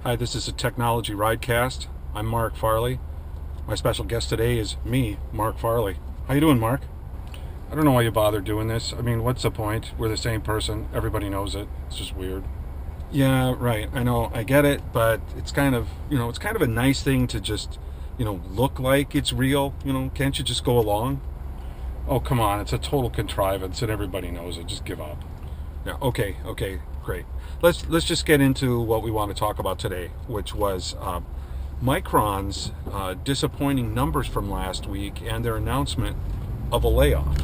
Hi, this is a Technology RideCast. I'm Marc Farley. My special guest today is me, Marc Farley. How you doing, Marc? I don't know why you bother doing this. I mean, what's the point? We're the same person. Everybody knows it. It's just weird. Yeah, right. I know. I get it, but it's kind of, it's kind of a nice thing to just, look like it's real. Can't you just go along? Oh, come on. It's a total contrivance and everybody knows it. Just give up. Yeah, okay, great. Let's just get into what we want to talk about today, which was Micron's disappointing numbers from last week and their announcement of a layoff.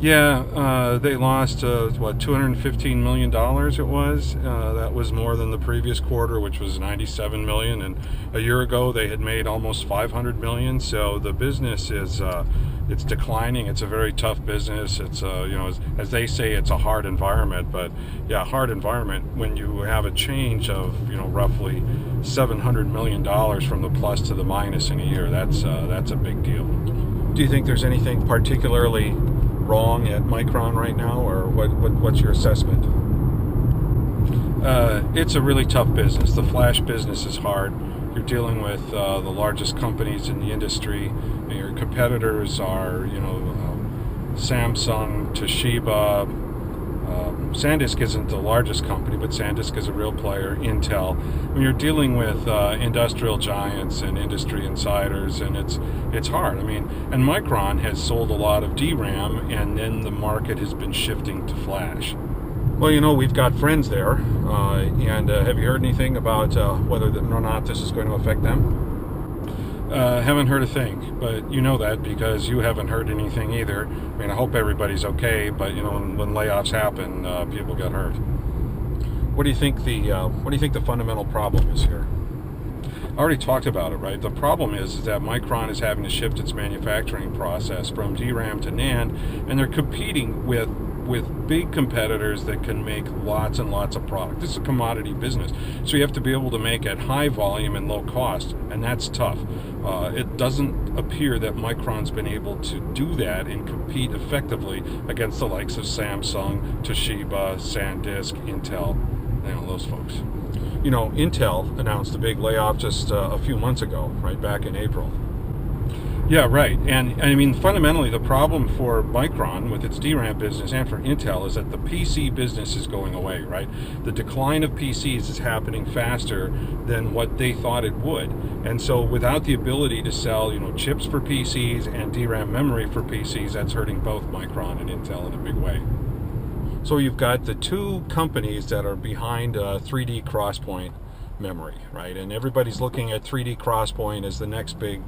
Yeah, they lost $215 million it was. That was more than the previous quarter, which was $97 million, and a year ago they had made almost $500 million. So the business is it's declining. It's a very tough business. It's as they say, it's a hard environment. But yeah, hard environment when you have a change of roughly $700 million from the plus to the minus in a year. That's a big deal. Do you think there's anything particularly wrong at Micron right now, or what's your assessment? It's a really tough business. The flash business is hard. You're dealing with the largest companies in the industry. Your competitors are, Samsung, Toshiba. SanDisk isn't the largest company, but SanDisk is a real player. Intel. When you're dealing with industrial giants and industry insiders, and it's hard. And Micron has sold a lot of DRAM, and then the market has been shifting to flash. Well, we've got friends there, and have you heard anything about whether or not this is going to affect them? Haven't heard a thing, but you know that because you haven't heard anything either. I hope everybody's okay, but when layoffs happen, people get hurt. What do you think the fundamental problem is here? I already talked about it, right? The problem is that Micron is having to shift its manufacturing process from DRAM to NAND, and they're competing with big competitors that can make lots and lots of product. This is a commodity business, so you have to be able to make at high volume and low cost, and that's tough. It doesn't appear that Micron's been able to do that and compete effectively against the likes of Samsung, Toshiba, SanDisk, Intel, those folks. Intel announced a big layoff just a few months ago, right back in April. Yeah, right. And fundamentally, the problem for Micron with its DRAM business and for Intel is that the PC business is going away, right? The decline of PCs is happening faster than what they thought it would. And so without the ability to sell, chips for PCs and DRAM memory for PCs, that's hurting both Micron and Intel in a big way. So you've got the two companies that are behind 3D XPoint memory, right? And everybody's looking at 3D XPoint as the next big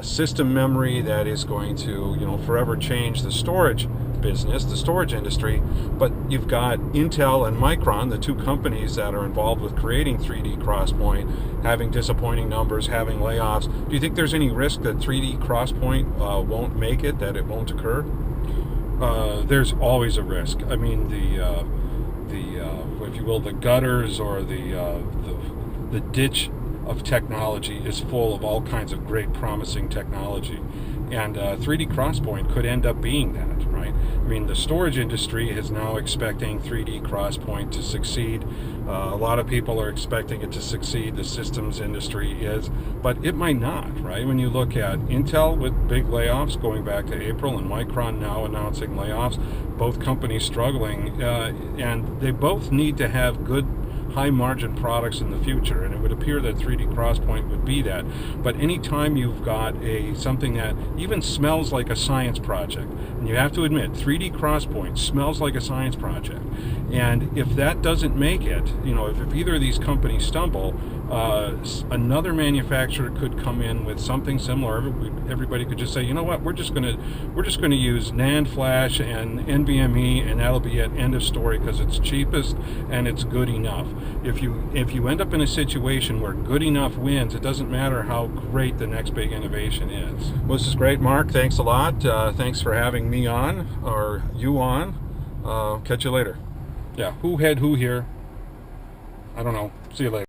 system memory that is going to, forever change the storage business, the storage industry. But you've got Intel and Micron, the two companies that are involved with creating 3D XPoint, having disappointing numbers, having layoffs. Do you think there's any risk that 3D XPoint won't make it, that it won't occur? There's always a risk. If you will, the gutters or the ditch of technology is full of all kinds of great promising technology, and 3D XPoint could end up being that, right? The storage industry is now expecting 3D XPoint to succeed. A lot of people are expecting it to succeed. The systems industry is, but it might not, right? When you look at Intel with big layoffs going back to April and Micron now announcing layoffs, both companies struggling, and they both need to have good high margin products in the future, and it would appear that 3D XPoint would be that. But anytime you've got something that even smells like a science project, and you have to admit 3D XPoint smells like a science project, and if that doesn't make it, if either of these companies stumble, another manufacturer could come in with something similar. Everybody could just say, you know what, we're just going to use NAND flash and NVMe, and that'll be it, end of story, because it's cheapest and it's good enough. If you end up in a situation where good enough wins, it doesn't matter how great the next big innovation is. Well, this is great, Marc. Thanks a lot. Thanks for having me on, or you on. Catch you later. Yeah, who had who here? I don't know. See you later.